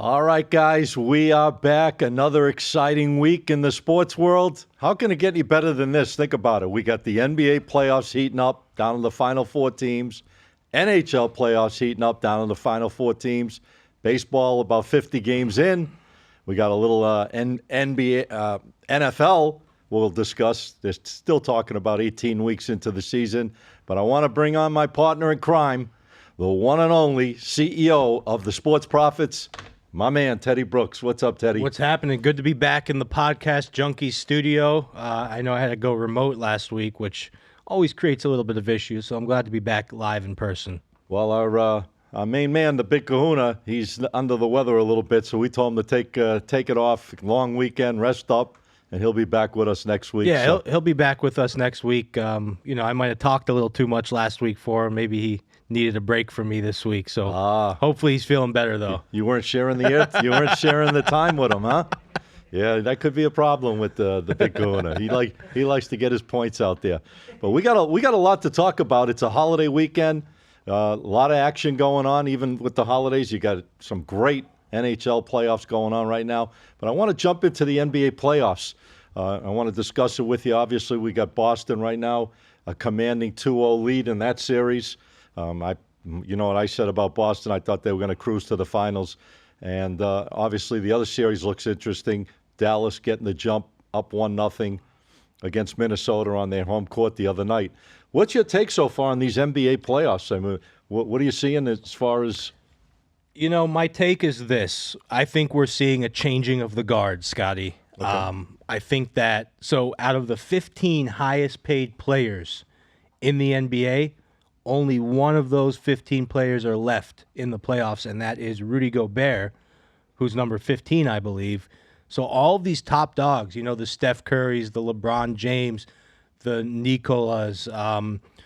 All right, guys, we are back. Another exciting week in the sports world. How can it get any better than this? Think about it. We got the NBA playoffs heating up down to the final four teams. NHL playoffs heating up down to the final four teams. Baseball about 50 games in. We got a little NBA, NFL we'll discuss. They're still talking about 18 weeks into the season. But I want to bring on my partner in crime, the one and only CEO of the Sports Profits, my man, Teddy Brooks. What's up, Teddy? What's happening? Good to be back in the Podcast Junkies studio. I know I had to go remote last week, which always creates a little bit of issues, so I'm glad to be back live in person. Well, our main man, the Big Kahuna, he's under the weather a little bit, so we told him to take it off, long weekend, rest up, and he'll be back with us next week. Yeah, he'll be back with us next week. I might have talked a little too much last week for him. Maybe he needed a break from me this week, so hopefully he's feeling better though. You weren't sharing you weren't sharing the time with him, huh? Yeah, that could be a problem with the Big Kahuna. He likes to get his points out there. But we got a lot to talk about. It's a holiday weekend, a lot of action going on. Even with the holidays, you got some great NHL playoffs going on right now. But I want to jump into the NBA playoffs. I want to discuss it with you. Obviously, we got Boston right now, a commanding 2-0 lead in that series. You know what I said about Boston? I thought they were going to cruise to the finals. And obviously the other series looks interesting. Dallas getting the jump up 1-0 against Minnesota on their home court the other night. What's your take so far on these NBA playoffs? I mean, what are you seeing as far as... My take is this. I think we're seeing a changing of the guard, Scotty. Okay. I think that, out of the 15 highest paid players in the NBA, only one of those 15 players are left in the playoffs, and that is Rudy Gobert, who's number 15, I believe. So all of these top dogs, the Steph Currys, the LeBron James, the Nicolas.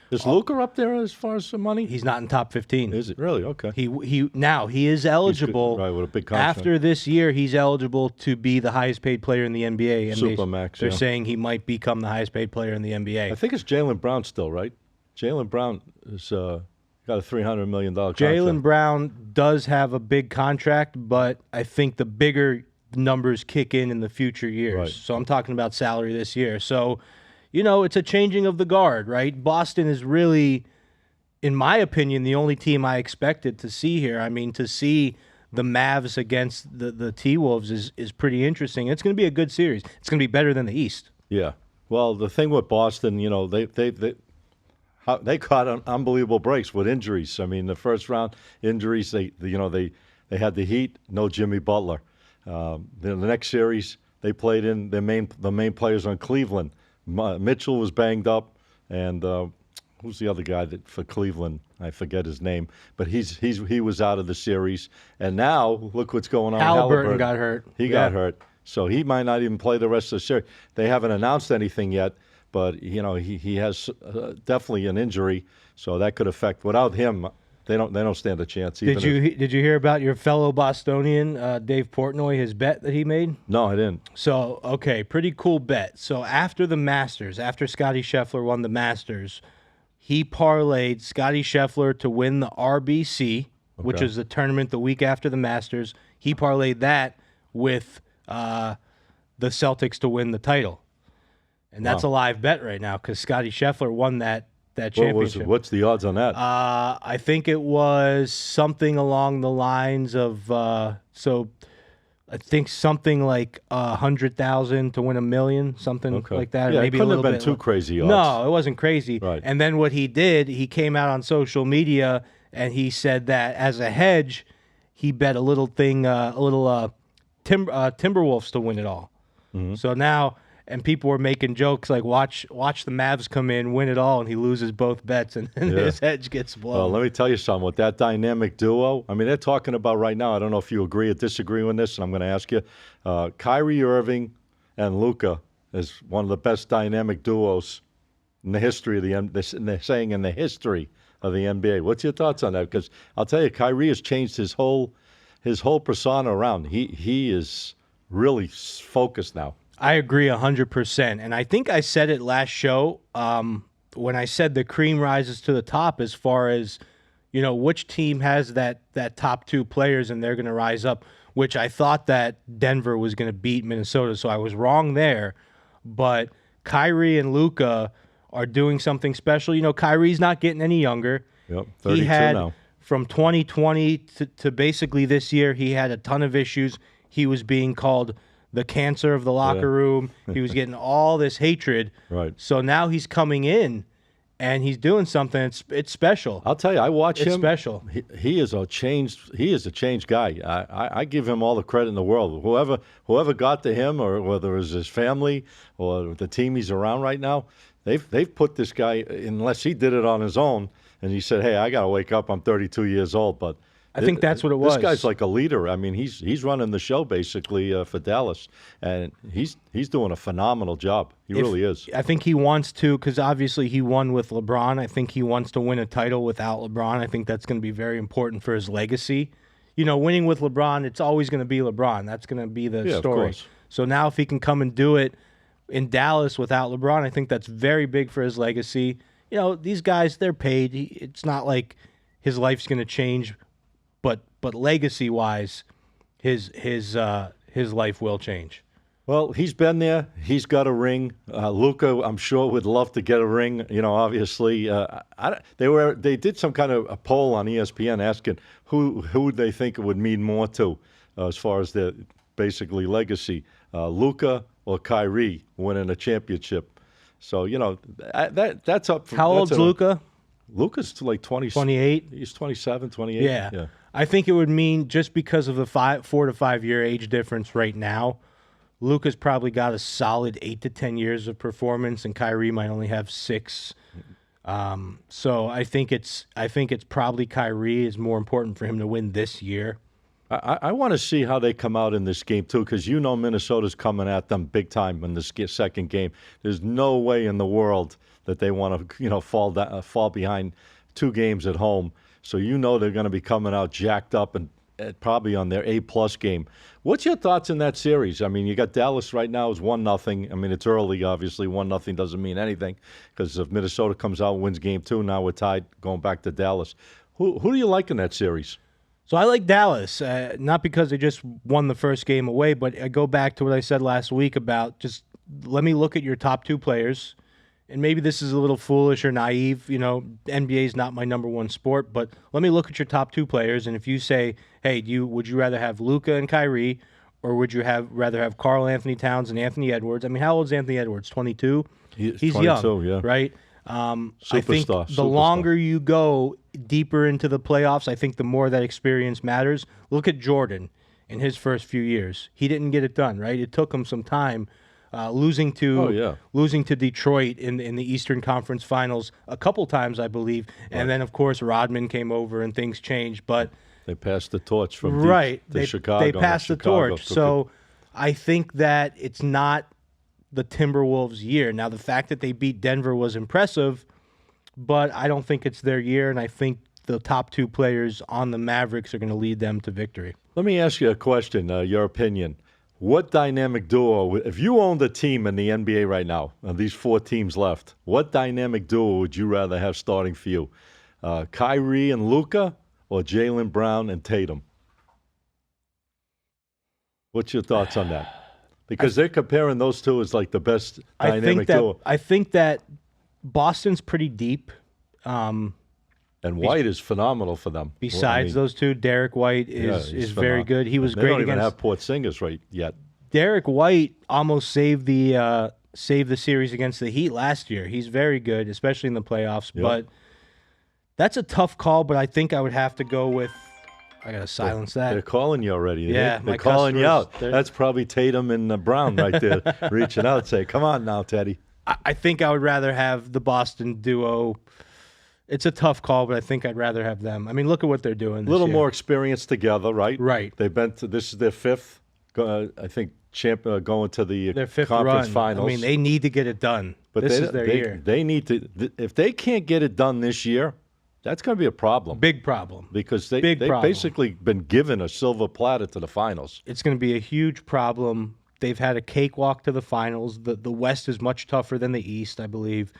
Is Luka up there as far as the money? He's not in top 15. Is it really? Okay. He is eligible. Right, with a big contract. After this year, he's eligible to be the highest paid player in the NBA. And Supermax. They're saying he might become the highest paid player in the NBA. I think it's Jaylen Brown still, right? Jaylen Brown has got a $300 million contract. Jaylen Brown does have a big contract, but I think the bigger numbers kick in the future years. Right. So I'm talking about salary this year. So, it's a changing of the guard, right? Boston is really, in my opinion, the only team I expected to see here. I mean, to see the Mavs against the T-Wolves is pretty interesting. It's going to be a good series. It's going to be better than the East. Yeah. Well, the thing with Boston, they caught unbelievable breaks with injuries. I mean, the first round injuries, they had the Heat, no Jimmy Butler. The next series, they played in the main players on Cleveland. Mitchell was banged up, and who's the other guy for Cleveland? I forget his name, but he was out of the series. And now look what's going on. Halliburton got hurt. He got hurt, so he might not even play the rest of the series. They haven't announced anything yet, but he has definitely an injury, so that could affect. Without him, they don't stand a chance. Did you hear about your fellow Bostonian, Dave Portnoy, his bet that he made? No, I didn't. So, okay, pretty cool bet. So after the Masters, after Scottie Scheffler won the Masters, he parlayed Scottie Scheffler to win the RBC, which is the tournament the week after the Masters. He parlayed that with the Celtics to win the title. And that's a live bet right now because Scottie Scheffler won that championship. What's the odds on that? I think it was something along the lines of I think something like 100,000 to win $1 million, something like that. Yeah, maybe it couldn't a little have been too crazy odds. No, it wasn't crazy. Right. And then what he did, he came out on social media and he said that as a hedge, he bet a little Timberwolves to win it all. Mm-hmm. So now. And people were making jokes like, watch the Mavs come in, win it all, and he loses both bets, and his hedge gets blown. Well, let me tell you something. With that dynamic duo, I mean, they're talking about right now, I don't know if you agree or disagree with this, and I'm going to ask you, Kyrie Irving and Luka is one of the best dynamic duos in the history of they're saying in the history of the NBA. What's your thoughts on that? Because I'll tell you, Kyrie has changed his whole persona around. He is really focused now. I agree 100%. And I think I said it last show when I said the cream rises to the top as far as, which team has that top two players and they're going to rise up. which I thought that Denver was going to beat Minnesota, so I was wrong there. But Kyrie and Luka are doing something special. You know, Kyrie's not getting any younger. Yep, 32 he had, now. From 2020 to basically this year, he had a ton of issues. He was being called the cancer of the locker room. He was getting all this hatred. Right. So now he's coming in, and he's doing something. It's special. I'll tell you, I watch him. It's special. He is a changed guy. I give him all the credit in the world. Whoever got to him, or whether it was his family or the team he's around right now, they've put this guy, unless he did it on his own, and he said, "Hey, I got to wake up. I'm 32 years old." But I think that's what it was. This guy's like a leader. I mean, he's running the show basically for Dallas, and he's doing a phenomenal job. He really is. I think he wants to, because obviously he won with LeBron. I think he wants to win a title without LeBron. I think that's going to be very important for his legacy. You know, winning with LeBron, it's always going to be LeBron. That's going to be the story. Of course. So now if he can come and do it in Dallas without LeBron, I think that's very big for his legacy. You know, these guys, they're paid. It's not like his life's going to change, but legacy-wise, his life will change. Well, he's been there. He's got a ring. Luka, I'm sure, would love to get a ring. You know, obviously, they did some kind of a poll on ESPN asking who they think it would mean more to as far as their basically legacy, Luka or Kyrie winning a championship. So, you know, that's up for... How old's Luka? Luka's like 28. He's 27, 28. Yeah. I think it would mean, just because of the 4 to 5 year age difference right now, Luka's probably got a solid 8 to 10 years of performance, and Kyrie might only have 6. So I think it's probably Kyrie is more important for him to win this year. I want to see how they come out in this game, too, because you know Minnesota's coming at them big time in this second game. There's no way in the world that they want to, you know, fall behind 2 games at home. So you know they're going to be coming out jacked up and probably on their A-plus game. What's your thoughts in that series? I mean, you got Dallas right now is 1-0. I mean, it's early, obviously. 1-0 doesn't mean anything, because if Minnesota comes out and wins game 2, now we're tied going back to Dallas. Who do you like in that series? So I like Dallas, not because they just won the first game away, but I go back to what I said last week about just let me look at your top 2 players. And maybe this is a little foolish or naive. You know, NBA is not my number 1 sport, but let me look at your top 2 players. And if you say, hey, would you rather have Luka and Kyrie, or would you rather have Karl Anthony Towns and Anthony Edwards? I mean, how old is Anthony Edwards? 22? He's 22, young, yeah. Right? I think the longer you go deeper into the playoffs, I think the more that experience matters. Look at Jordan in his first few years. He didn't get it done, right? It took him some time. Losing to Detroit in the Eastern Conference Finals a couple times, I believe, and then of course Rodman came over and things changed. But they passed the torch from to Chicago. They passed the torch. So I think that it's not the Timberwolves' year. Now, the fact that they beat Denver was impressive, but I don't think it's their year, and I think the top 2 players on the Mavericks are going to lead them to victory. Let me ask you a question, your opinion. What dynamic duo, if you owned a team in the NBA right now, these 4 teams left, what dynamic duo would you rather have starting for you? Kyrie and Luka, or Jaylen Brown and Tatum? What's your thoughts on that? Because they're comparing those 2 as like the best dynamic duo. I think that Boston's pretty deep. And White is phenomenal for them. Besides those 2, Derek White is very good. He was great against... They don't even have Porzingis right yet. Derek White almost saved the series against the Heat last year. He's very good, especially in the playoffs. Yep. But that's a tough call, but I think I would have to go with... I got to silence that. They're calling you already. Yeah, they're calling you out. That's probably Tatum and Brown right there reaching out, say, come on now, Teddy. I think I would rather have the Boston duo. It's a tough call, but I think I'd rather have them. I mean, look at what they're doing this year. A little year. more experience together, right? Right. They've been to, this is their 5th, I think, going to the their 5th conference run. finals. I mean, they need to get it done. But this is their year. They need to, if they can't get it done this year, that's going to be a problem. Big problem. Because they've basically been given a silver platter to the finals. It's going to be a huge problem. They've had a cakewalk to the finals. The West is much tougher than the East, I believe.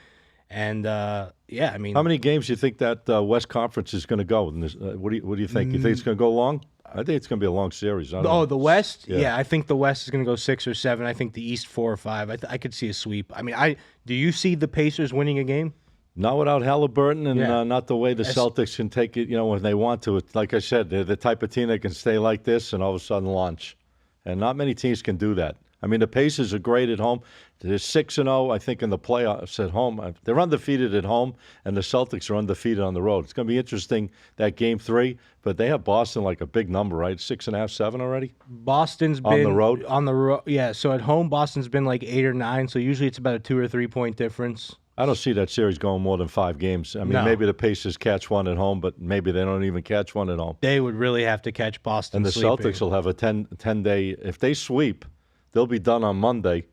And, I mean... How many games do you think that West Conference is going to go? What do you think? You think it's going to go long? I think it's going to be a long series. I don't Oh, know. the West? Yeah. Yeah, I think the West is going to go 6 or 7. I think the East 4 or 5. I could see a sweep. I mean, do you see the Pacers winning a game? Not without Halliburton, and Yeah. not the way the Celtics can take it, when they want to. It's, like I said, they're the type of team that can stay like this and all of a sudden launch. And not many teams can do that. I mean, the Pacers are great at home. They're 6-0, I think, in the playoffs at home. They're undefeated at home, and the Celtics are undefeated on the road. It's going to be interesting, that Game 3, but they have Boston like a big number, right? 6.5, 7 already? Boston's On been the road? On the road, yeah. So at home, Boston's been like 8 or 9. So usually it's about a 2 or 3 point difference. I don't see that series going more than 5 games. I mean, No. maybe the Pacers catch one at home, but maybe they don't even catch one at home. They would really have to catch Boston. And the sleeping. Celtics will have a 10-day. If they sweep, they'll be done on Monday.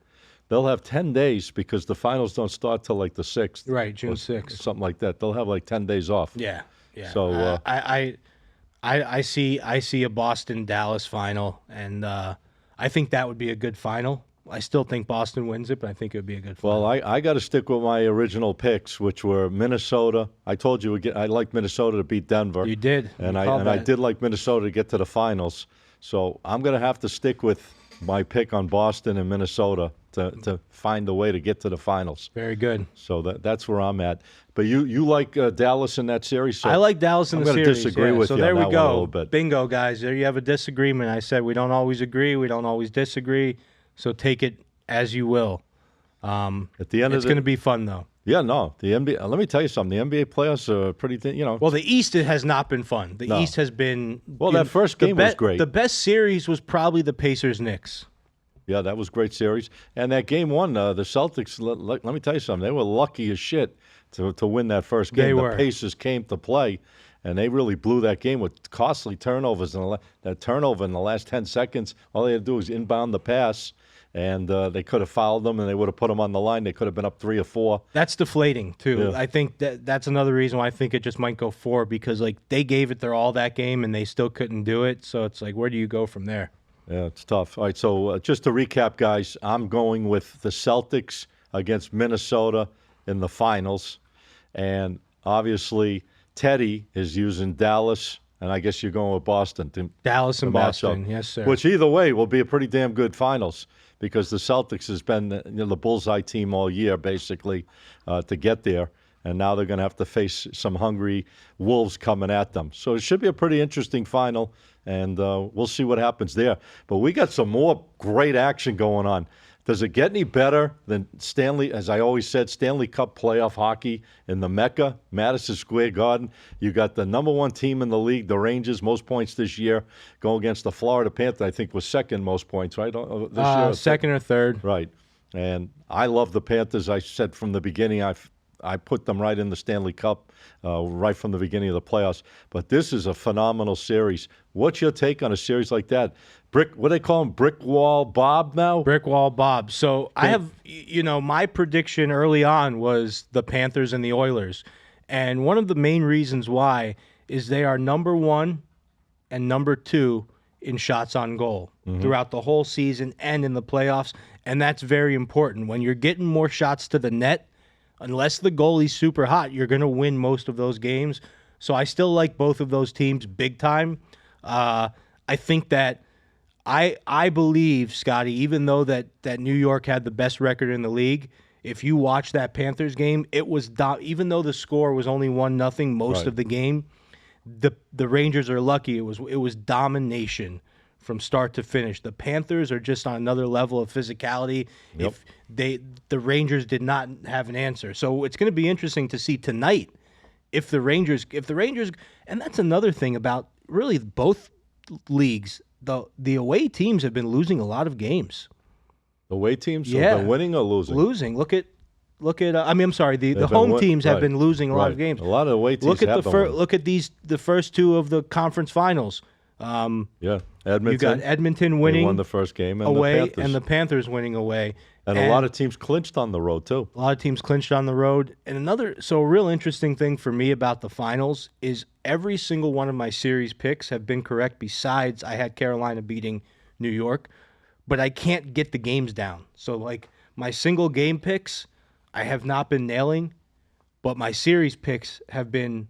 They'll have 10 days because the finals don't start till like the 6th. Right, June or 6th. something like that. They'll have like 10 days off. Yeah. So, I see a Boston Dallas final, and I think that would be a good final. I still think Boston wins it, but I think it would be a good final. Well, I got to stick with my original picks, which were Minnesota. I told you I liked Minnesota to beat Denver. You did. And You called I that. did like Minnesota to get to the finals. So I'm going to have to stick with my pick on Boston and Minnesota to find a way to get to the finals. Very good. So that's where I'm at. But you like Dallas in that series? So I like Dallas in I'm the gonna series. disagree with so you there on we that one a go. little bit. Bingo, guys. There you have a disagreement. I said we don't always agree. We don't always disagree. So take it as you will. At the end It's going to be fun, though. Yeah, no. The NBA. Let me tell you something. The NBA playoffs are pretty. Well, the East has not been fun. The No. East has been. Well, that first game was great. The best series was probably the Pacers-Knicks. Yeah, that was a great series. And that game one, the Celtics, let me tell you something. They were lucky as shit to win that first game. They the were. Pacers came to play, and they really blew that game with costly turnovers. That turnover in the last 10 seconds, all they had to do was inbound the pass, and they could have fouled them, and they would have put them on the line. They could have been up 3 or 4. That's deflating too. Yeah. I think that's another reason why I think it just might go 4, because like they gave it their all that game and they still couldn't do it. So it's like, where do you go from there? Yeah, it's tough. All right, so just to recap, guys, I'm going with the Celtics against Minnesota in the finals. And obviously, Teddy is using Dallas, and I guess you're going with Boston. Dallas and the matchup. Boston, yes sir. Which either way will be a pretty damn good finals because the Celtics has been the bullseye team all year, basically, to get there. And now they're going to have to face some hungry Wolves coming at them. So it should be a pretty interesting final, and we'll see what happens there. But we got some more great action going on. Does it get any better than Stanley, as I always said, Stanley Cup playoff hockey in the Mecca, Madison Square Garden? You got the number 1 team in the league, the Rangers, most points this year, going against the Florida Panthers, I think was second most points, right? This year, second or third. Right. And I love the Panthers. I said from the beginning, I put them right in the Stanley Cup right from the beginning of the playoffs. But this is a phenomenal series. What's your take on a series like that? What do they call him? Brick Wall Bob now? Brick Wall Bob. So I have, my prediction early on was the Panthers and the Oilers. And one of the main reasons why is they are number 1 and number 2 in shots on goal throughout the whole season and in the playoffs. And that's very important. When you're getting more shots to the net, unless the goalie's super hot, you're going to win most of those games. So I still like both of those teams big time. I think that I believe, Scotty, even though that New York had the best record in the league, if you watch that Panthers game, it was even though the score was only 1-0 most of the game, the Rangers are lucky. It was domination from start to finish. The Panthers are just on another level of physicality. Yep. If the Rangers did not have an answer. So it's going to be interesting to see tonight if the Rangers, and that's another thing about really both leagues. The away teams have been losing a lot of games. The away teams Yeah. have been winning or losing? Losing. Look at. I'm sorry. The been home teams have right, been losing a lot of right. games. A lot of away teams Look at have the been winning. look at the first 2 of the conference finals. Yeah, Edmonton. You got Edmonton They winning won the first game and away, the Panthers. and the Panthers winning away. And a lot of teams clinched on the road too. A lot of teams clinched on the road. And a real interesting thing for me about the finals is every single one of my series picks have been correct, besides I had Carolina beating New York, but I can't get the games down. So like my single game picks, I have not been nailing, but my series picks have been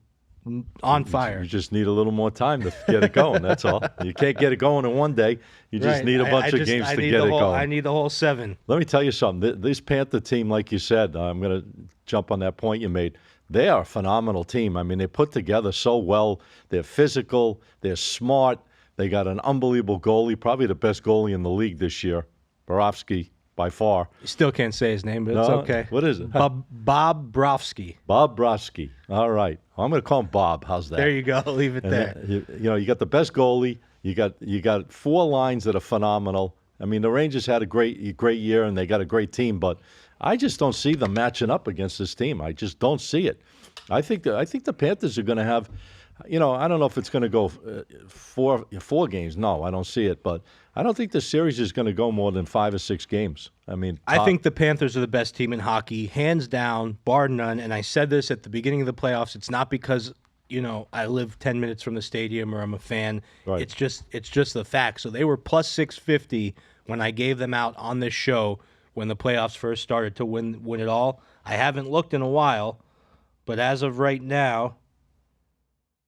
on fire. You just need a little more time to get it going. That's all. You can't get it going in one day. You just Right. need a bunch of games to get it going. I need the whole 7. Let me tell you something. This Panther team, like you said, I'm going to jump on that point you made. They are a phenomenal team. I mean, they put together so well. They're physical. They're smart. They got an unbelievable goalie, probably the best goalie in the league this year, Borowski, by far. You still can't say his name, but it's okay. What is it? Bob Brofsky. Bob Brofsky. All right. I'm going to call him Bob. How's that? There you go. Leave it there. You got the best goalie. You got 4 lines that are phenomenal. I mean, the Rangers had a great year, and they got a great team, but I just don't see them matching up against this team. I just don't see it. I think the Panthers are going to have, I don't know if it's going to go 4 games. No, I don't see it, but I don't think the series is going to go more than 5 or 6 games. I mean, I think the Panthers are the best team in hockey, hands down, bar none. And I said this at the beginning of the playoffs. It's not because I live 10 minutes from the stadium or I'm a fan. Right. It's just the fact. So they were plus 650 when I gave them out on this show when the playoffs first started to win it all. I haven't looked in a while, but as of right now,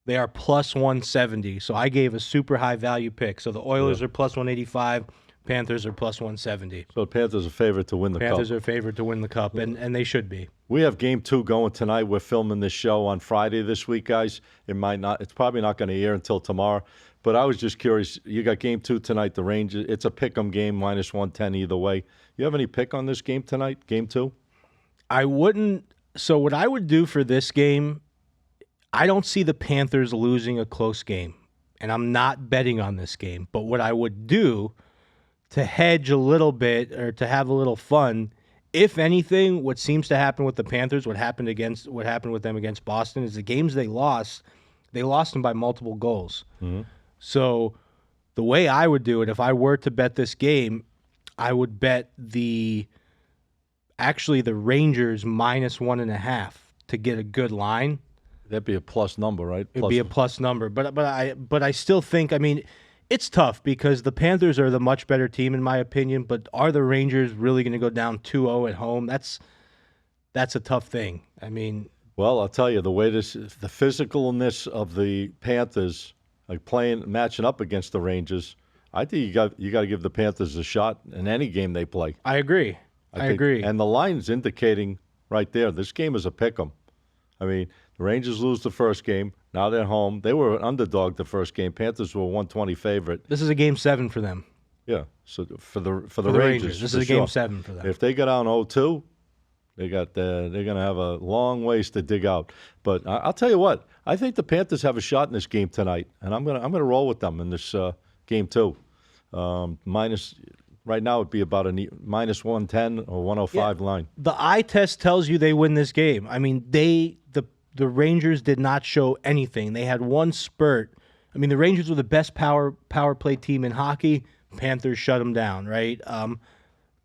they are plus 170. So I gave a super high value pick. So the Oilers are plus 185. Panthers are plus 170. So the Panthers are favored to win the Cup. Panthers are favored to win the Cup, and they should be. We have Game 2 going tonight. We're filming this show on Friday this week, guys. It's probably not going to air until tomorrow. But I was just curious. You got Game 2 tonight. The Rangers. It's a pick'em game, minus 110 either way. You have any pick on this game tonight? Game 2. I wouldn't. So what I would do for this game, I don't see the Panthers losing a close game, and I'm not betting on this game. But what I would do to hedge a little bit or to have a little fun, if anything, what seems to happen with the Panthers, what happened with them against Boston, is the games they lost them by multiple goals. Mm-hmm. So the way I would do it, if I were to bet this game, I would bet the Rangers minus 1.5 to get a good line. That'd be a plus number, right? It'd be a plus number, but I still think, I mean, it's tough because the Panthers are the much better team in my opinion, but are the Rangers really going to go down 2-0 at home? That's a tough thing. I mean, well, I'll tell you, the physicalness of the Panthers, like matching up against the Rangers, I think you got to give the Panthers a shot in any game they play. I agree. I agree. And the line's indicating right there, this game is a pick'em. I mean, the Rangers lose the first game. Now they're home. They were an underdog the first game. Panthers were a 120 favorite. This is a game 7 for them. Yeah. So for the Rangers, this is a game 7 for them. If they go down 0-2, they're going to have a long ways to dig out. But I'll tell you what, I think the Panthers have a shot in this game tonight, and I'm going to roll with them in this game 2. Right now it'd be about a minus 110 or 105 line. The eye test tells you they win this game. I mean, the Rangers did not show anything. They had one spurt. I mean, the Rangers were the best power play team in hockey. Panthers shut them down, right?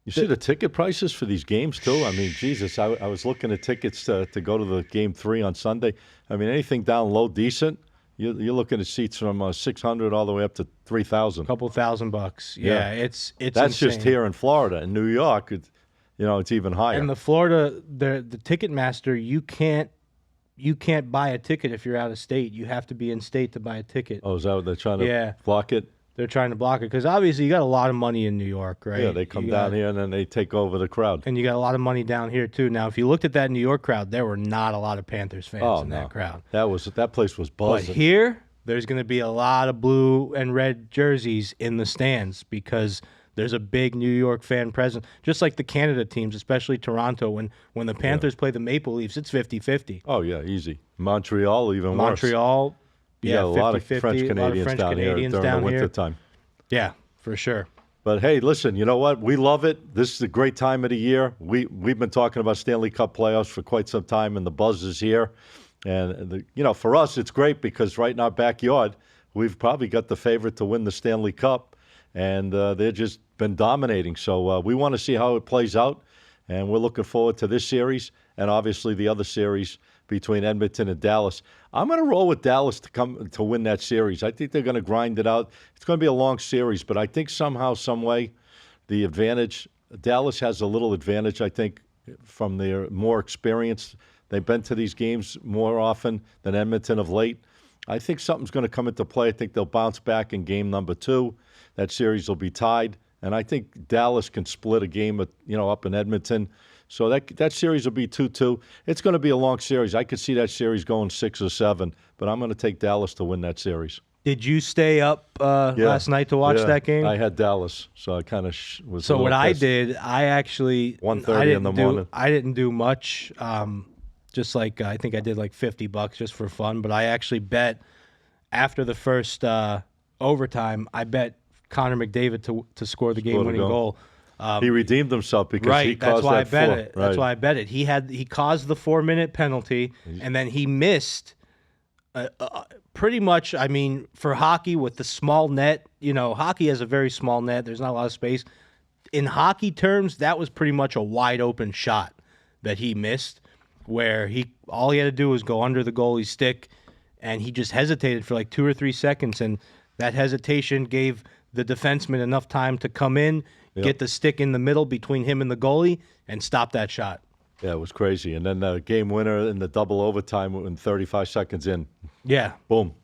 You see the ticket prices for these games, too? I mean, Jesus, I was looking at tickets to go to the Game 3 on Sunday. I mean, anything down low decent, you're looking at seats from $600 all the way up to $3,000. A couple $1,000. Yeah, it's that's insane. just here in Florida. In New York, it's even higher. And the Florida, the Ticketmaster, you can't buy a ticket if you're out of state. You have to be in state to buy a ticket. Oh, is that what they're trying to block it? They're trying to block it because obviously you got a lot of money in New York, right? Yeah, they come down here and then they take over the crowd. And you got a lot of money down here too. Now, if you looked at that New York crowd, there were not a lot of Panthers fans in that crowd. That place was buzzing. But here, there's going to be a lot of blue and red jerseys in the stands because there's a big New York fan presence. Just like the Canada teams, especially Toronto, when the Panthers play the Maple Leafs, it's 50-50. Oh, yeah, easy. Montreal, even worse. Montreal, a lot of French Canadians down here during the wintertime. Yeah, for sure. But, hey, listen, you know what? We love it. This is a great time of the year. We've been talking about Stanley Cup playoffs for quite some time, and the buzz is here. And, for us, it's great because right in our backyard, we've probably got the favorite to win the Stanley Cup, and they've just been dominating. So we want to see how it plays out, and we're looking forward to this series and obviously the other series between Edmonton and Dallas. I'm going to roll with Dallas to win that series. I think they're going to grind it out. It's going to be a long series, but I think somehow, some way, the advantage, Dallas has a little advantage, I think, from their more experience. They've been to these games more often than Edmonton of late. I think something's going to come into play. I think they'll bounce back in game number 2. That series will be tied. And I think Dallas can split a game, up in Edmonton. So that series will be 2-2. It's going to be a long series. I could see that series going 6 or 7, but I'm going to take Dallas to win that series. Did you stay up last night to watch that game? I had Dallas, so I kind of was. So what I did, I actually 1:30 in the morning. I didn't do much. Just like I think I did like $50 just for fun. But I actually bet after the first overtime, I bet Connor McDavid to score the game-winning goal. He redeemed himself because he caused I that bet 4. it. That's why I bet it. He caused the 4-minute penalty, and then he missed. Pretty much, I mean, for hockey with the small net, hockey has a very small net. There's not a lot of space. In hockey terms, that was pretty much a wide open shot that he missed, where all he had to do was go under the goalie's stick, and he just hesitated for like 2 or 3 seconds, and that hesitation gave the defenseman enough time to come in, get the stick in the middle between him and the goalie, and stop that shot. Yeah, it was crazy. And then the game winner in the double overtime in 35 seconds in. Yeah. Boom.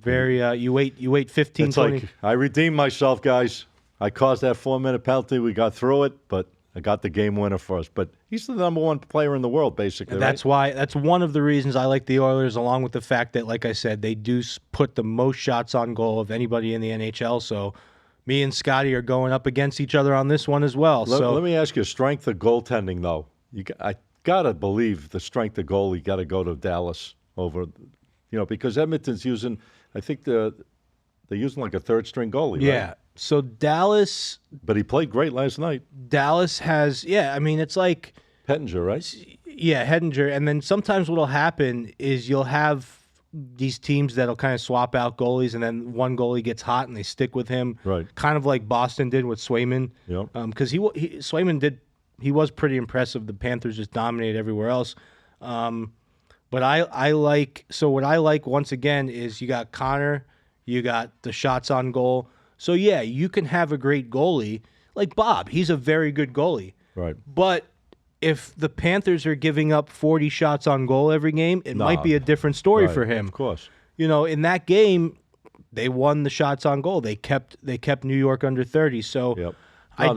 Very, you wait 15, it's 20. Like, I redeemed myself, guys. I caused that 4-minute penalty. We got through it, but I got the game winner for us. But he's the number 1 player in the world, basically. That's why. That's one of the reasons I like the Oilers, along with the fact that, like I said, they do put the most shots on goal of anybody in the NHL. So me and Scotty are going up against each other on this one as well. Let me ask you, strength of goaltending, though. I got to believe the strength of goal, you got to go to Dallas over, because Edmonton's using, I think they're using like a third-string goalie, yeah. right? So Dallas. But he played great last night. Dallas has, it's like. Pettinger, right? Yeah, Hedinger. And then sometimes what'll happen is you'll have these teams that'll kind of swap out goalies, and then one goalie gets hot and they stick with him. Right. Kind of like Boston did with Swayman. Yep. Because Swayman was pretty impressive. The Panthers just dominated everywhere else. But what I like once again is you got Connor, you got the shots on goal. So yeah, you can have a great goalie like Bob. He's a very good goalie. Right. But if the Panthers are giving up 40 shots on goal every game, it might be a different story for him. Of course. In that game, they won the shots on goal. They kept New York under 30. So Yep.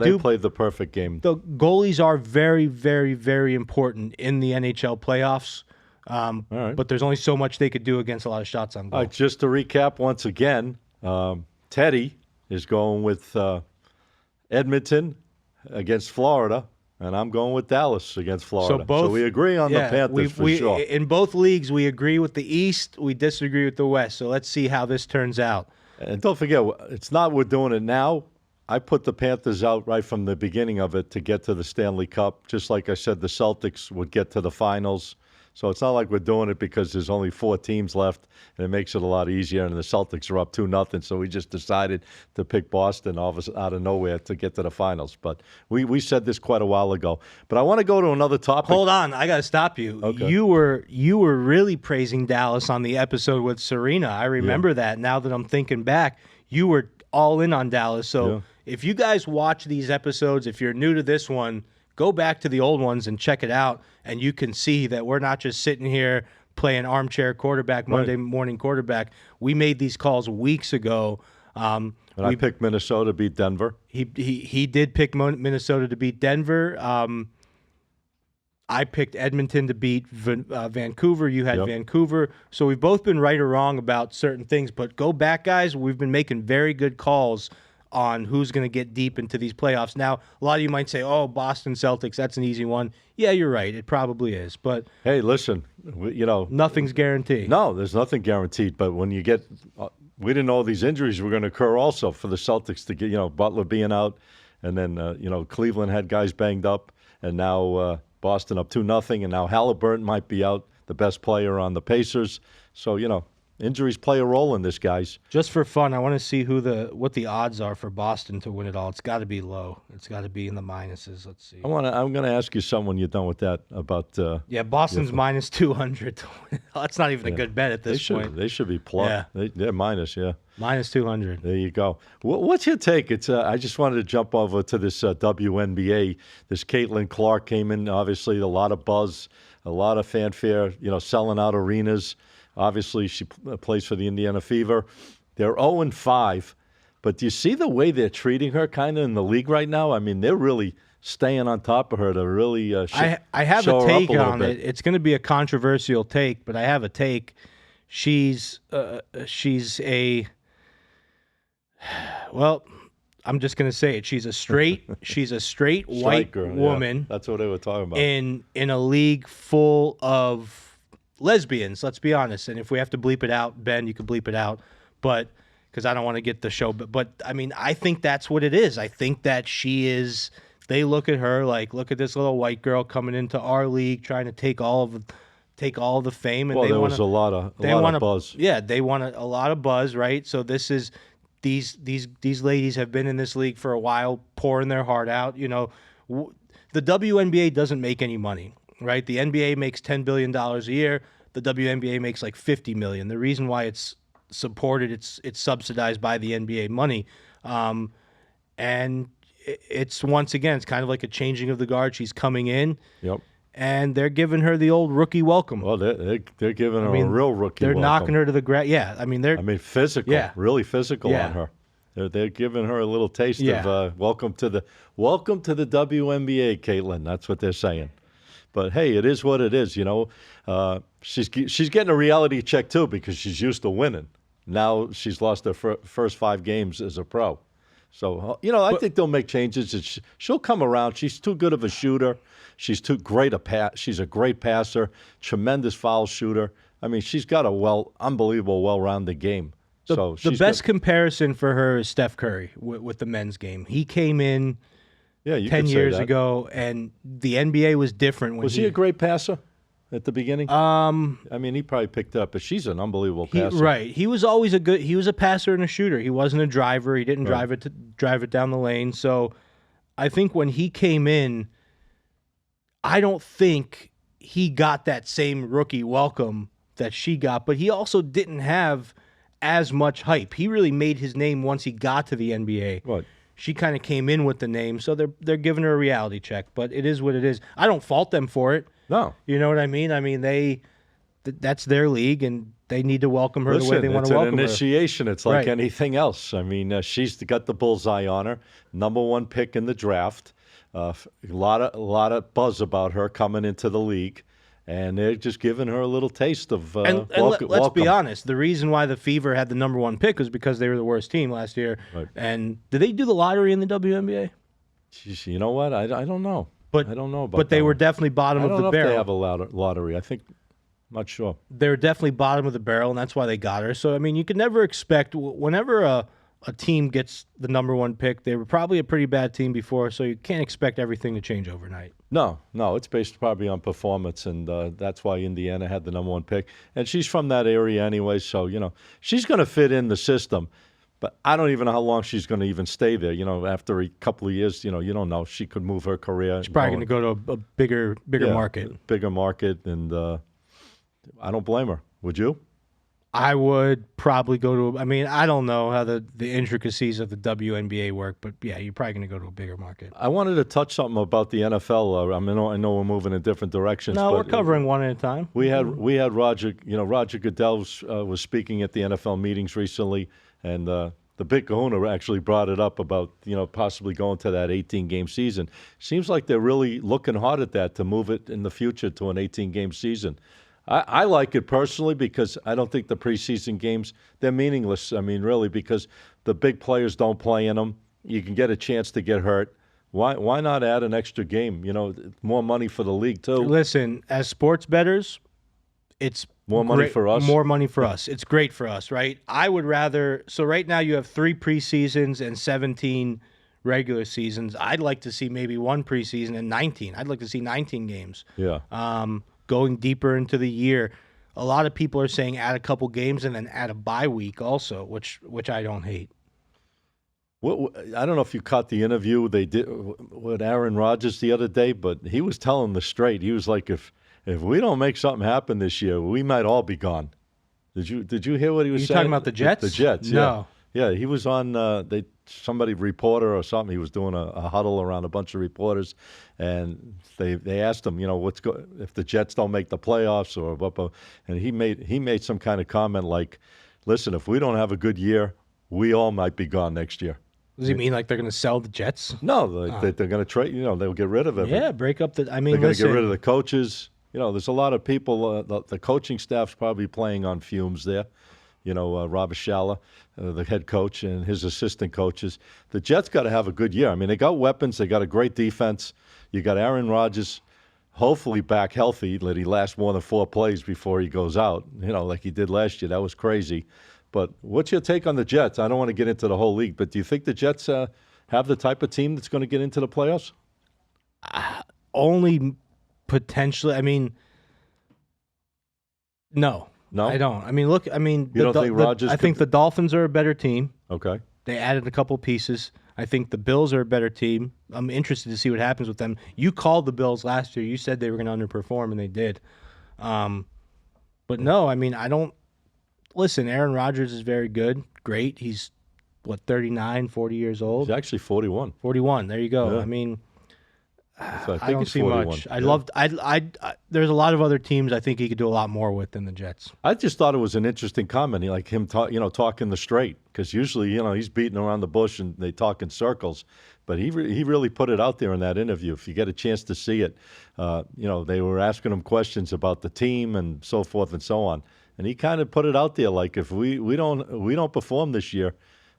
they played the perfect game. The goalies are very, very, very important in the NHL playoffs. All right. But there's only so much they could do against a lot of shots on goal. All right, just to recap once again, Teddy is going with Edmonton against Florida, and I'm going with Dallas against Florida. So we agree on the Panthers for sure. In both leagues, we agree with the East. We disagree with the West. So let's see how this turns out. And don't forget, it's not we're doing it now. I put the Panthers out right from the beginning of it to get to the Stanley Cup. Just like I said, the Celtics would get to the finals. So it's not like we're doing it because there's only 4 teams left, and it makes it a lot easier. And the Celtics are up 2-0, so we just decided to pick Boston out of nowhere to get to the finals. But we said this quite a while ago. But I want to go to another topic. Hold on, I got to stop you. Okay. You were really praising Dallas on the episode with Serena. I remember that. Now that I'm thinking back, you were all in on Dallas. So if you guys watch these episodes, if you're new to this one, go back to the old ones and check it out, and you can see that we're not just sitting here playing armchair quarterback, Monday morning quarterback. We made these calls weeks ago. And I picked Minnesota to beat Denver. He did pick Minnesota to beat Denver. I picked Edmonton to beat Vancouver. You had Vancouver. So we've both been right or wrong about certain things. But go back, guys. We've been making very good calls on who's going to get deep into these playoffs. Now, a lot of you might say, oh, Boston Celtics, that's an easy one. Yeah, you're right. It probably is. But hey, listen, nothing's guaranteed. No, there's nothing guaranteed. But when you get we didn't know these injuries were going to occur also for the Celtics to get, Butler being out. And then, Cleveland had guys banged up. And now Boston up 2-0. And now Halliburton might be out, the best player on the Pacers. So, injuries play a role in this, guys. Just for fun, I want to see what the odds are for Boston to win it all. It's got to be low. It's got to be in the minuses. Let's see. I'm going to ask you something when you're done with that about. Boston's minus 200 to win. That's not even a good bet at this point. They should be plus. Yeah. They're minus. Yeah. Minus 200. There you go. What's your take? It's I just wanted to jump over to this WNBA. This Caitlin Clark came in. Obviously, a lot of buzz. a lot of fanfare, selling out arenas. Obviously, she plays for the Indiana Fever. They're 0-5, but do you see the way they're treating her kind of in the league right now? I mean, they're really staying on top of her to really I have show a her up take a little on bit. it. It's going to be a controversial take, but I have a take. She's a well, I'm just going to say it. She's a straight white Striker, yeah. woman That's what they were talking about. in a league full of lesbians. Let's be honest. And if we have to bleep it out, Ben, you can bleep it out. But because I don't want to get the show, but I mean, I think that's what it is. I think that she is. They look at her like, look at this little white girl coming into our league, trying to take all of the fame. And Well, they there wanna, was a lot of buzz. Yeah, they want a lot of buzz, right? So this is these ladies have been in this league for a while, pouring their heart out. The WNBA doesn't make any money, right? The NBA makes $10 billion a year. The WNBA makes like $50 million. The reason why it's supported, it's subsidized by the NBA money, and it's once again, it's kind of like a changing of the guard. She's coming in, Yep. and they're giving her the old rookie welcome. Well, they're giving her a real rookie They're welcome. knocking her to the ground. Yeah, I mean physical. Yeah. Really physical Yeah. on her. They're giving her a little taste Yeah. of welcome to the WNBA, Caitlin. That's what they're saying. But hey, it is what it is. She's getting a reality check too because she's used to winning. Now she's lost her first 5 games as a pro. So, I think they'll make changes. She'll come around. She's too good of a shooter. She's too great a pass. She's a great passer, tremendous foul shooter. I mean, she's got a unbelievable, well-rounded game. The best comparison for her is Steph Curry with the men's game. He came in 10 years ago, and the NBA was different. Was he a great passer at the beginning? I mean, he probably picked it up, but she's an unbelievable passer. Right. He was always he was a passer and a shooter. He wasn't a driver. He didn't drive it down the lane. So I think when he came in, I don't think he got that same rookie welcome that she got, but he also didn't have as much hype. He really made his name once he got to the NBA. What? She kind of came in with the name, so they're giving her a reality check, but it is what it is. I don't fault them for it. No. You know what I mean? I mean, that's their league, and they need to welcome her the way they want to welcome her. It's an initiation. It's like anything else. I mean, she's got the bullseye on her, #1 pick in the draft. A lot of buzz about her coming into the league, and they're just giving her a little taste of welcome. Let's be honest. The reason why the Fever had the #1 pick was because they were the worst team last year. Right. And did they do the lottery in the WNBA? Jeez, you know what? I don't know. But I don't know about But they that were one. definitely bottom I of don't the know if barrel. they have a lottery. I think, not sure. They were definitely bottom of the barrel, and that's why they got her. So, I mean, you can never expect, whenever a team gets the #1 pick, they were probably a pretty bad team before, so you can't expect everything to change overnight. No, it's based probably on performance, and that's why Indiana had the #1 pick. And she's from that area anyway, so, she's going to fit in the system. But I don't even know how long she's going to even stay there. After a couple of years, you don't know. She could move her career. She's probably going to go to a bigger market. Bigger market, and I don't blame her. Would you? I would probably go to. I mean, I don't know how the intricacies of the WNBA work, but yeah, you're probably going to go to a bigger market. I wanted to touch something about the NFL. I know we're moving in different directions. No, but we're covering one at a time. We had Roger. Roger Goodell was speaking at the NFL meetings recently, and the Big Kahuna actually brought it up about possibly going to that 18-game season. Seems like they're really looking hard at that to move it in the future to an 18-game season. I like it personally because I don't think the preseason games, they're meaningless. I mean, really, because the big players don't play in them. You can get a chance to get hurt. Why not add an extra game? More money for the league, too. Listen, as sports bettors, it's more money for us. More money for us. It's great for us, right? I would rather. So right now you have 3 preseasons and 17 regular seasons. I'd like to see maybe 1 preseason and 19. I'd like to see 19 games. Yeah. Going deeper into the year. A lot of people are saying add a couple games and then add a bye week also, which I don't hate. I don't know if you caught the interview they did with Aaron Rodgers the other day, but he was telling the straight. He was like, if we don't make something happen this year, we might all be gone. Did you hear what he was saying? You talking about the Jets? The Jets, No. Yeah, he was on. Somebody reporter or something. He was doing a huddle around a bunch of reporters, and they asked him, if the Jets don't make the playoffs or what, and he made some kind of comment like, "Listen, if we don't have a good year, we all might be gone next year." Does he mean like they're going to sell the Jets? No, they're going to trade. They'll get rid of it. Yeah, break up the. I mean, they're going to listen, get rid of the coaches. There's a lot of people. The coaching staff's probably playing on fumes there. Robert Shala, the head coach, and his assistant coaches. The Jets got to have a good year. I mean, they got weapons. They got a great defense. You got Aaron Rodgers, hopefully back healthy, that he lasts more than 4 plays before he goes out, like he did last year. That was crazy. But what's your take on the Jets? I don't want to get into the whole league, but do you think the Jets have the type of team that's going to get into the playoffs? Only potentially. I mean, no. No, I don't. I mean, look. I mean, you don't think Rodgers? I think the Dolphins are a better team. Okay. They added a couple pieces. I think the Bills are a better team. I'm interested to see what happens with them. You called the Bills last year. You said they were going to underperform, and they did. But no, I mean, I don't. Listen, Aaron Rodgers is very good. Great. He's, 39, 40 years old? He's actually 41. 41. There you go. Yeah. I mean, So I don't see 41. much. Yeah. There's a lot of other teams I think he could do a lot more with than the Jets. I just thought it was an interesting comment. Like him, talking the straight, because usually, he's beating around the bush and they talk in circles. But he really put it out there in that interview. If you get a chance to see it, they were asking him questions about the team and so forth and so on, and he kind of put it out there like, if we don't perform this year,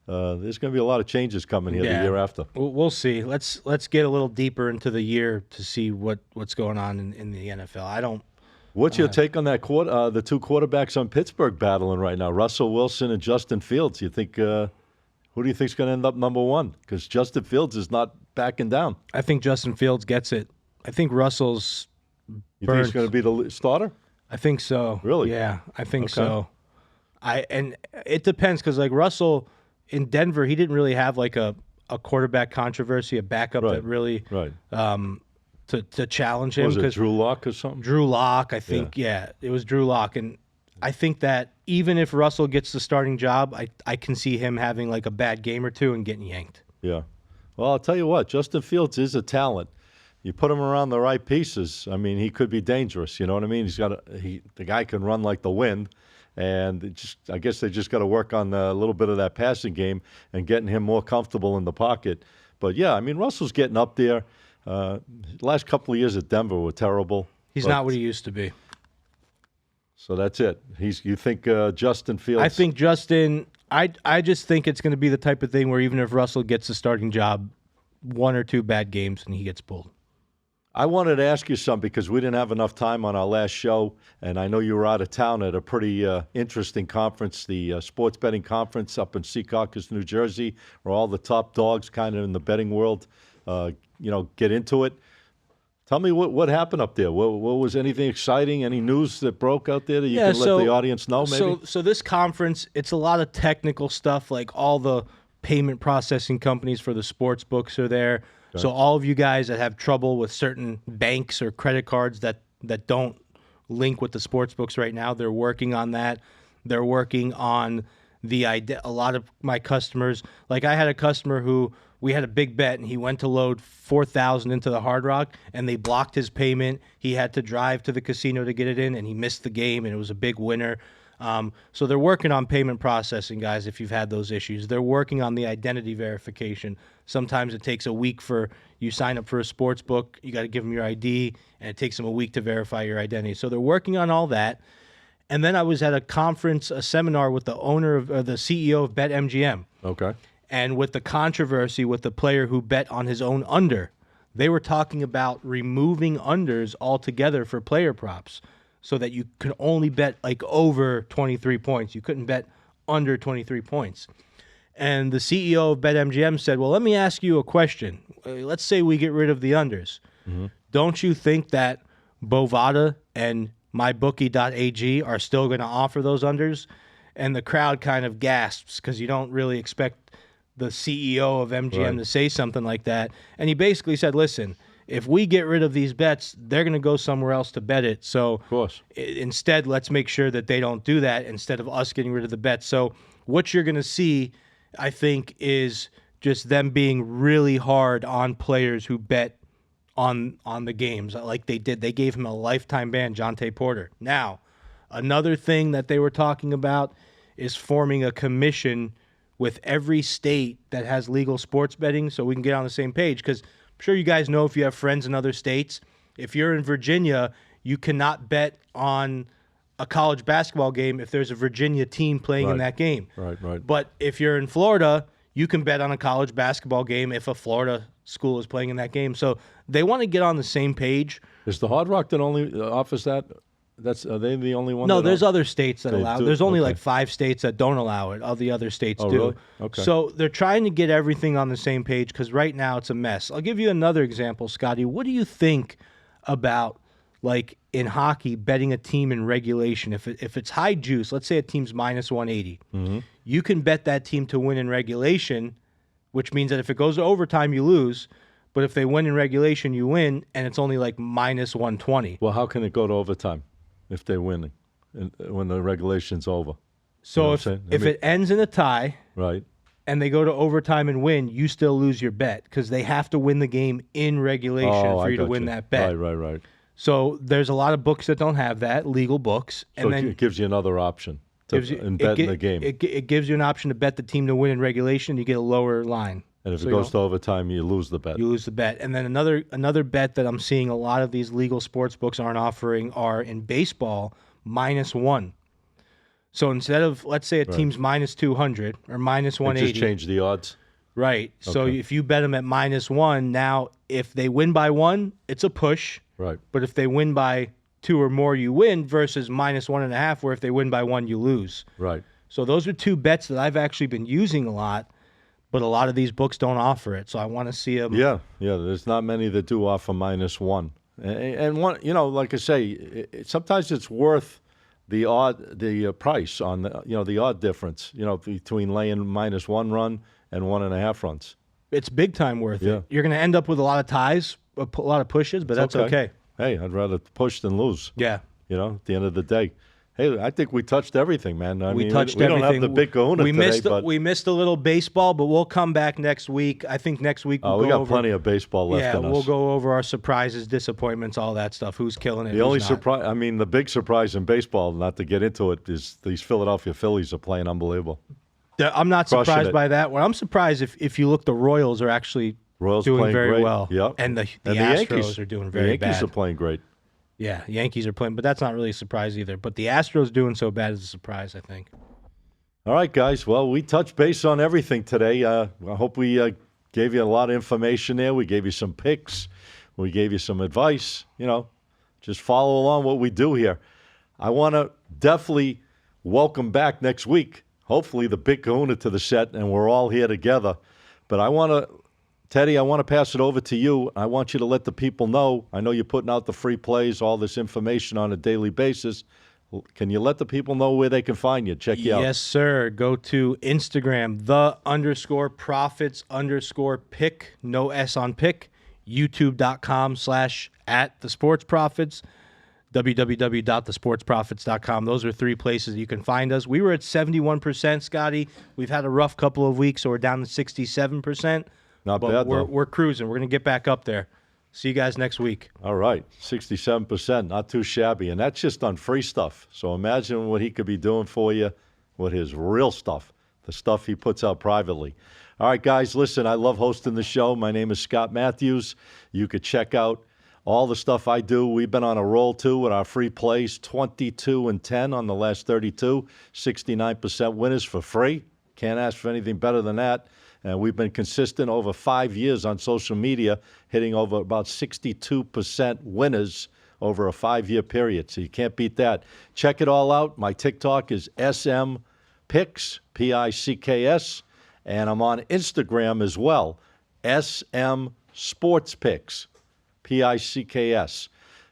there's going to be a lot of changes coming here the year after. We'll see. Let's get a little deeper into the year to see what's going on in the NFL. I don't. What's your take on that the two quarterbacks on Pittsburgh battling right now, Russell Wilson and Justin Fields? You think who do you think is going to end up number one? Because Justin Fields is not backing down. I think Justin Fields gets it. I think Russell's. You think he's going to be the starter? I think so. Really? Yeah, I think so. And it depends, because like Russell in Denver, he didn't really have like a quarterback controversy, a backup that really to challenge him. Was it Drew Lock or something? Drew Lock, I think. Yeah, it was Drew Lock, and I think that even if Russell gets the starting job, I can see him having like a bad game or two and getting yanked. Yeah. Well, I'll tell you what, Justin Fields is a talent. You put him around the right pieces, I mean, he could be dangerous. You know what I mean? The guy can run like the wind, and I guess they just got to work on a little bit of that passing game and getting him more comfortable in the pocket. But yeah, I mean, Russell's getting up there. Last couple of years at Denver were terrible. He's not what he used to be. So that's it. You think Justin Fields? I think Justin. I just think it's going to be the type of thing where even if Russell gets the starting job, 1 or 2 bad games and he gets pulled. I wanted to ask you something because we didn't have enough time on our last show, and I know you were out of town at a pretty interesting conference, the sports betting conference up in Secaucus, New Jersey, where all the top dogs kind of in the betting world, get into it. Tell me what happened up there. What was anything exciting? Any news that broke out there that you can let the audience know? Maybe. So this conference, it's a lot of technical stuff. Like all the payment processing companies for the sports books are there. Okay. So all of you guys that have trouble with certain banks or credit cards that don't link with the sports books right now, they're working on that. They're working on the idea. A lot of my customers, like I had a customer who we had a big bet and he went to load $4,000 into the Hard Rock and they blocked his payment. He had to drive to the casino to get it in and he missed the game and it was a big winner. So they're working on payment processing, guys, if you've had those issues. They're working on the identity verification. Sometimes it takes a week for you sign up for a sports book. You got to give them your ID, and it takes them a week to verify your identity. So they're working on all that. And then I was at a conference, a seminar with the owner of the CEO of BetMGM. Okay. And with the controversy with the player who bet on his own under, they were talking about removing unders altogether for player props so that you could only bet like over 23 points. You couldn't bet under 23 points. And the CEO of BetMGM said, well, let me ask you a question. Let's say we get rid of the unders. Mm-hmm. Don't you think that Bovada and MyBookie.ag are still going to offer those unders? And the crowd kind of gasps because you don't really expect the CEO of MGM to say something like that. And he basically said, listen, if we get rid of these bets, they're going to go somewhere else to bet it. So of course. Instead, let's make sure that they don't do that instead of us getting rid of the bets. So what you're going to see I think, is just them being really hard on players who bet on the games like they did. They gave him a lifetime ban, Jonte Porter. Now, another thing that they were talking about is forming a commission with every state that has legal sports betting so we can get on the same page, because I'm sure you guys know, if you have friends in other states, if you're in Virginia, you cannot bet on a college basketball game if there's a Virginia team playing in that game. Right. But if you're in Florida, you can bet on a college basketball game if a Florida school is playing in that game. So they want to get on the same page. Is the Hard Rock that only offers that? Are they the only one? No, there's other states that allow it. There's only Okay. like 5 states that don't allow it. All the other states do. Really? Okay. So they're trying to get everything on the same page, because right now it's a mess. I'll give you another example, Scotty. What do you think about, like, in hockey, betting a team in regulation? If it's high juice, let's say a team's minus 180, you can bet that team to win in regulation, which means that if it goes to overtime, you lose. But if they win in regulation, you win, and it's only like minus 120. Well, how can it go to overtime if they're winning when the regulation's over? So You know if what I'm saying? it ends in a tie, Right. and they go to overtime and win, you still lose your bet, because they have to win the game in regulation for I you to got win you. that bet. Right. So there's a lot of books that don't have that, legal books, So and then it gives you another option to bet in the game. It gives you an option to bet the team to win in regulation. You get a lower line. And if So it goes to overtime, you lose the bet. you lose the bet. And then another bet that I'm seeing a lot of these legal sports books aren't offering are in baseball, -1. So instead of, let's say, a team's minus 200 or minus They 180. just change the odds. Right. So Okay. if you bet them at -1, now if they win by 1, it's a push. Right. But if they win by 2 or more, you win, versus -1.5, where if they win by 1, you lose. Right. So those are 2 bets that I've actually been using a lot, but a lot of these books don't offer it. So I want to see them. Yeah. There's not many that do offer -1, and one, like I say, sometimes it's worth the price on the odd difference, between laying -1 run and 1.5 runs. It's big time worth Yeah. it. You're going to end up with a lot of ties, a lot of pushes, but that's okay. Hey, I'd rather push than lose. Yeah. At the end of the day. Hey, I think we touched everything, man. I mean, touched we don't everything. have the big kahuna we today, missed but we missed a little baseball, but we'll come back next week. I think next week we'll we go got over, plenty of baseball left in us. we'll go over our surprises, disappointments, all that stuff. Who's killing it? The only who's not. surprise, the big surprise in baseball, not to get into it, is these Philadelphia Phillies are playing unbelievable. I'm not Crushing surprised it. by that. Well, I'm surprised if you look, the Royals are actually Royals doing playing very great. well. Yep. And the And Astros Yankees are doing The very Yankees bad. are playing great. Yeah, Yankees are playing, but that's not really a surprise either. But the Astros doing so bad is a surprise, I think. All right, guys. Well, we touched base on everything today. I hope we gave you a lot of information there. We gave you some picks. We gave you some advice. Just follow along what we do here. I want to definitely welcome back next week, hopefully, the big kahuna to the set, and we're all here together. But Teddy, I want to pass it over to you. I want you to let the people know. I know you're putting out the free plays, all this information on a daily basis. Can you let the people know where they can find you? Check you out. Yes, sir. Go to Instagram, _profits_pick, no S on pick, youtube.com/@thesportsprofits, www.thesportsprofits.com. Those are 3 places you can find us. We were at 71%, Scotty. We've had a rough couple of weeks, so we're down to 67%. Not But bad, though. we're cruising. We're going to get back up there. See you guys next week. All right, 67%, not too shabby. And that's just on free stuff. So imagine what he could be doing for you with his real stuff, the stuff he puts out privately. All right, guys, listen, I love hosting the show. My name is Scott Matthews. You could check out all the stuff I do. We've been on a roll, too, with our free plays, 22-10 on the last 32, 69% winners for free. Can't ask for anything better than that. And we've been consistent over 5 years on social media, hitting over about 62% winners over a 5-year period. So you can't beat that. Check it all out. My TikTok is SM Picks, Picks, and I'm on Instagram as well, SM Sports Picks, Picks.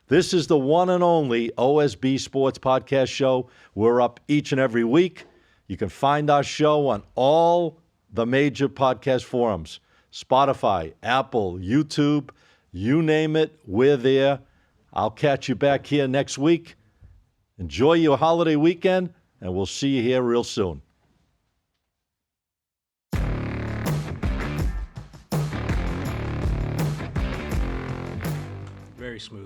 This is the one and only OSB Sports Podcast Show. We're up each and every week. You can find our show on all the major podcast forums, Spotify, Apple, YouTube, you name it, we're there. I'll catch you back here next week. Enjoy your holiday weekend, and we'll see you here real soon. very smooth.